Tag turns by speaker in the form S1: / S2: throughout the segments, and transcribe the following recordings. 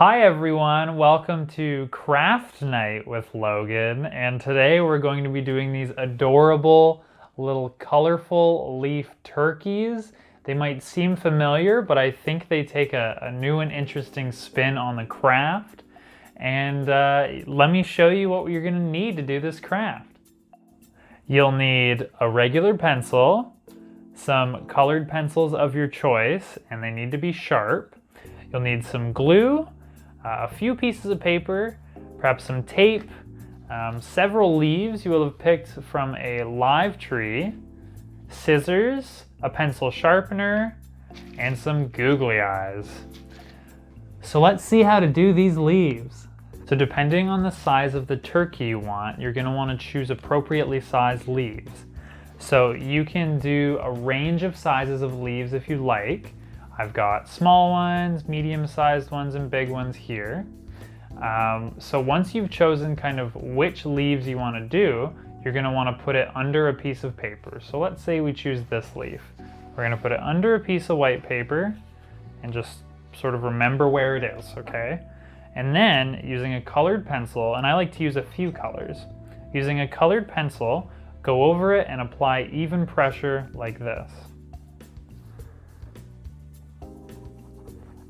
S1: Hi everyone, welcome to Craft Night with Logan, and today we're going to be doing these adorable little colorful leaf turkeys. They might seem familiar, but I think they take a new and interesting spin on the craft. And let me show you what you're going to need to do this craft. You'll need a regular pencil, some colored pencils of your choice, and they need to be sharp. You'll need some glue, a few pieces of paper, perhaps some tape, several leaves you will have picked from a live tree, scissors, a pencil sharpener, and some googly eyes. So let's see how to do these leaves. So depending on the size of the turkey you want, you're going to want to choose appropriately sized leaves. So you can do a range of sizes of leaves if you like. I've got small ones, medium-sized ones, and big ones here. So once you've chosen kind of which leaves you want to do, you're going to want to put it under a piece of paper. So let's say we choose this leaf. We're going to put it under a piece of white paper and just sort of remember where it is, okay? And then using a colored pencil, and I like to use a few colors, using a colored pencil, go over it and apply even pressure like this.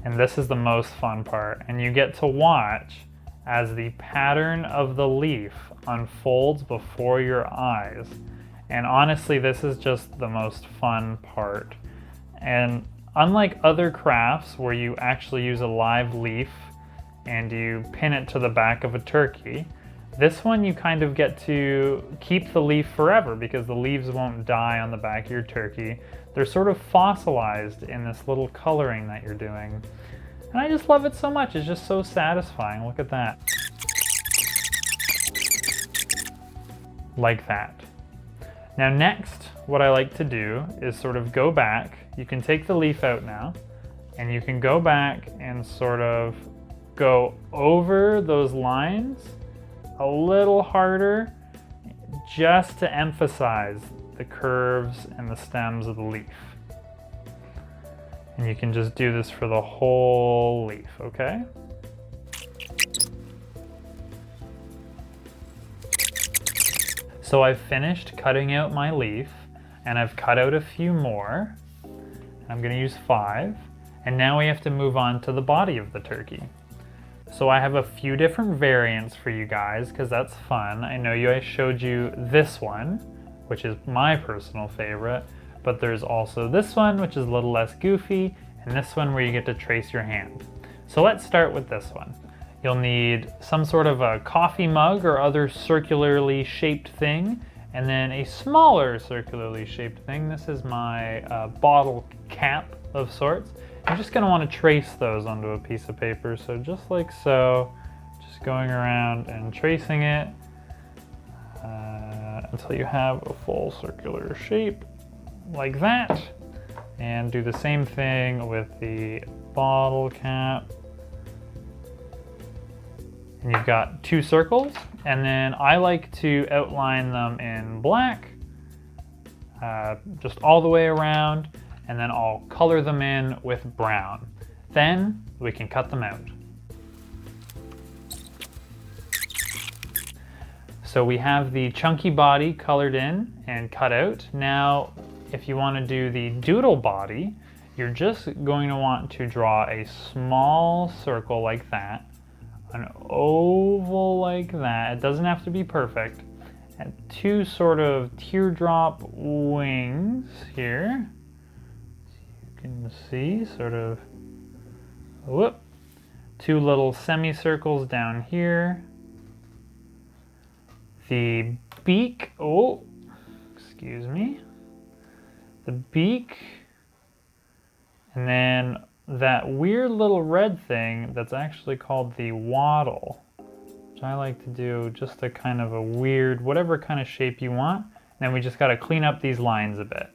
S1: And this is the most fun part, and you get to watch as the pattern of the leaf unfolds before your eyes. And honestly, this is just the most fun part. And unlike other crafts where you actually use a live leaf and you pin it to the back of a turkey, this one you kind of get to keep the leaf forever because the leaves won't die on the back of your turkey. They're sort of fossilized in this little coloring that you're doing. And I just love it so much. It's just so satisfying. Look at that. Like that. Now next, what I like to do is sort of go back. You can take the leaf out now, and you can go back and sort of go over those lines a little harder, just to emphasize the curves and the stems of the leaf. And you can just do this for the whole leaf, okay? So I've finished cutting out my leaf, and I've cut out a few more. I'm gonna use 5. And now we have to move on to the body of the turkey. So I have a few different variants for you guys because that's fun. I know I showed you this one, which is my personal favorite, but there's also this one, which is a little less goofy, and this one where you get to trace your hand. So let's start with this one. You'll need some sort of a coffee mug or other circularly shaped thing, and then a smaller circularly shaped thing. This is my bottle cap of sorts. You're just going to want to trace those onto a piece of paper. So just like so, just going around and tracing it until you have a full circular shape like that. And do the same thing with the bottle cap. And you've got 2 circles, and then I like to outline them in black, just all the way around, and then I'll color them in with brown. Then we can cut them out. So we have the chunky body colored in and cut out. Now, if you want to do the doodle body, you're just going to want to draw a small circle like that, an oval like that. It doesn't have to be perfect. And 2 sort of teardrop wings here. You can see sort of, whoop, 2 little semicircles down here. The beak, oh, excuse me. The beak, and then that weird little red thing that's actually called the wattle, which I like to do just a kind of a weird, whatever kind of shape you want. And then we just got to clean up these lines a bit.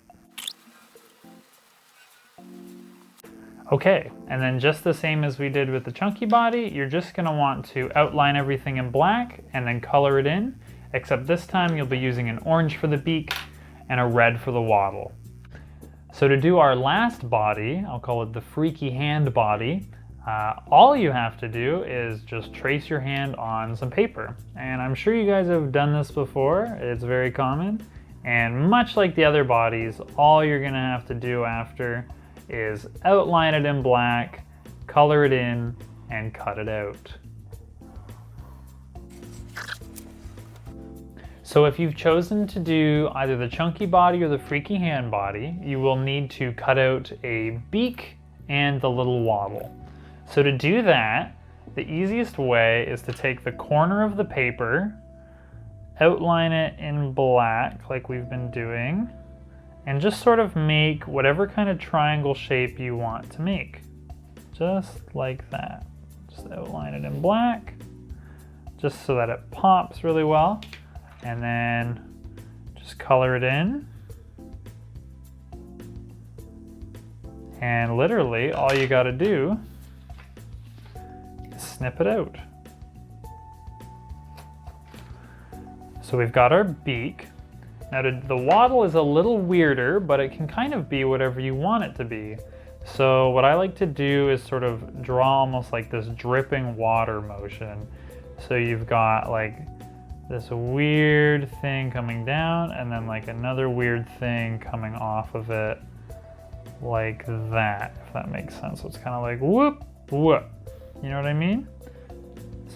S1: Okay, and then just the same as we did with the chunky body, you're just going to want to outline everything in black and then color it in, except this time you'll be using an orange for the beak and a red for the wattle. So to do our last body, I'll call it the freaky hand body, All you have to do is just trace your hand on some paper. And I'm sure you guys have done this before. It's very common. And much like the other bodies, all you're gonna have to do after is outline it in black, color it in, and cut it out. So if you've chosen to do either the chunky body or the freaky hand body, you will need to cut out a beak and the little waddle. So to do that, the easiest way is to take the corner of the paper, outline it in black like we've been doing, and just sort of make whatever kind of triangle shape you want to make. Just like that. Just outline it in black, just so that it pops really well, and then just color it in. And literally all you gotta do is snip it out. So we've got our beak. Now the waddle is a little weirder, but it can kind of be whatever you want it to be. So what I like to do is sort of draw almost like this dripping water motion. So you've got like this weird thing coming down and then like another weird thing coming off of it like that, if that makes sense. So it's kind of like whoop, whoop. You know what I mean?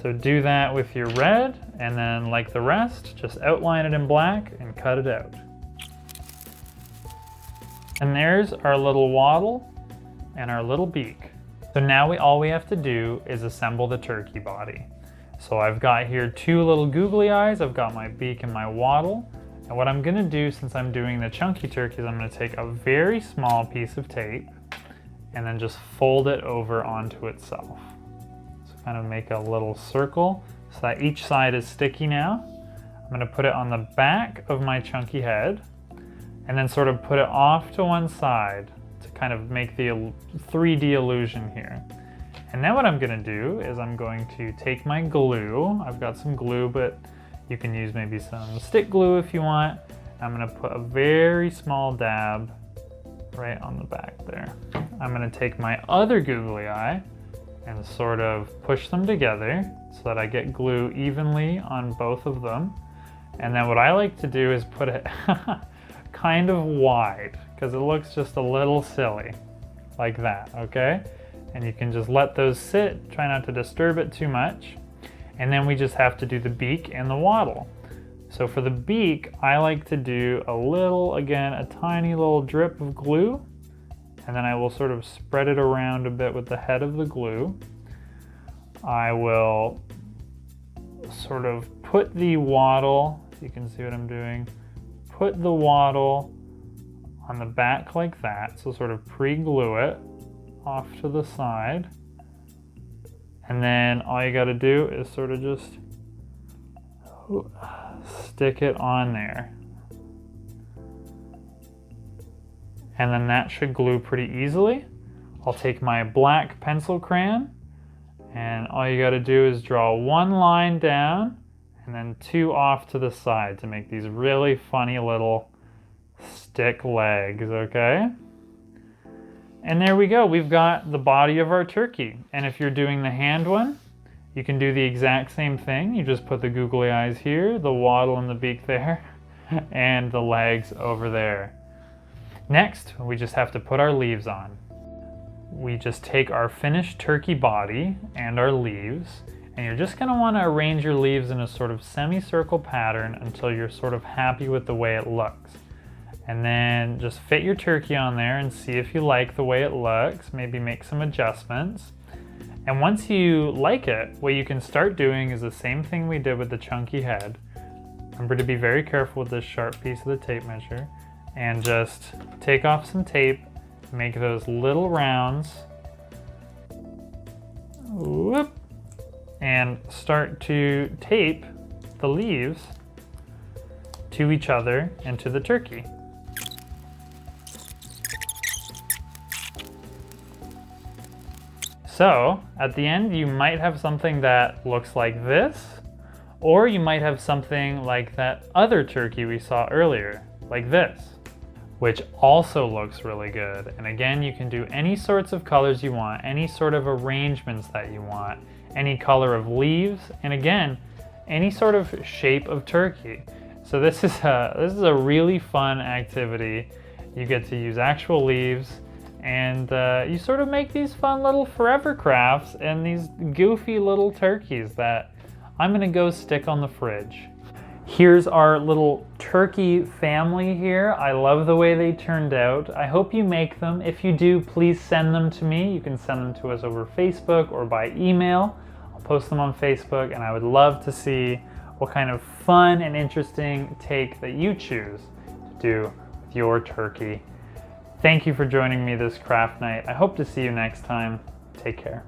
S1: So do that with your red, and then like the rest, just outline it in black and cut it out. And there's our little waddle and our little beak. So now all we have to do is assemble the turkey body. So I've got here two little googly eyes, I've got my beak and my waddle. And what I'm gonna do, since I'm doing the chunky turkey, is I'm gonna take a very small piece of tape and then just fold it over onto itself. Kind of make a little circle so that each side is sticky now. I'm going to put it on the back of my chunky head and then sort of put it off to one side to kind of make the 3D illusion here. And then what I'm going to do is I'm going to take my glue. I've got some glue, but you can use maybe some stick glue if you want. I'm going to put a very small dab right on the back there. I'm going to take my other googly eye and sort of push them together so that I get glue evenly on both of them. And then what I like to do is put it kind of wide because it looks just a little silly, like that, okay? And you can just let those sit, try not to disturb it too much. And then we just have to do the beak and the waddle. So for the beak, I like to do a little, again, a tiny little drip of glue. And then I will sort of spread it around a bit with the head of the glue. I will sort of put the waddle, you can see what I'm doing, put the waddle on the back like that, so sort of pre-glue it off to the side. And then all you gotta do is sort of just stick it on there. And then that should glue pretty easily. I'll take my black pencil crayon, and all you gotta do is draw one line down and then two off to the side to make these really funny little stick legs, okay? And there we go, we've got the body of our turkey. And if you're doing the hand one, you can do the exact same thing. You just put the googly eyes here, the waddle and the beak there, and the legs over there. Next, we just have to put our leaves on. We just take our finished turkey body and our leaves, and you're just gonna wanna arrange your leaves in a sort of semicircle pattern until you're sort of happy with the way it looks. And then just fit your turkey on there and see if you like the way it looks, maybe make some adjustments. And once you like it, what you can start doing is the same thing we did with the chunky head. Remember to be very careful with this sharp piece of the tape measure. And just take off some tape, make those little rounds, whoop, and start to tape the leaves to each other and to the turkey. So at the end, you might have something that looks like this, or you might have something like that other turkey we saw earlier, like this. which also looks really good. And again, you can do any sorts of colors you want, any sort of arrangements that you want, any color of leaves, and again, any sort of shape of turkey. So this is a really fun activity. You get to use actual leaves, and you sort of make these fun little forever crafts and these goofy little turkeys that I'm gonna go stick on the fridge. Here's our little turkey family here. I love the way they turned out. I hope you make them. If you do, please send them to me. You can send them to us over Facebook or by email. I'll post them on Facebook, and I would love to see what kind of fun and interesting take that you choose to do with your turkey. Thank you for joining me this craft night. I hope to see you next time. Take care.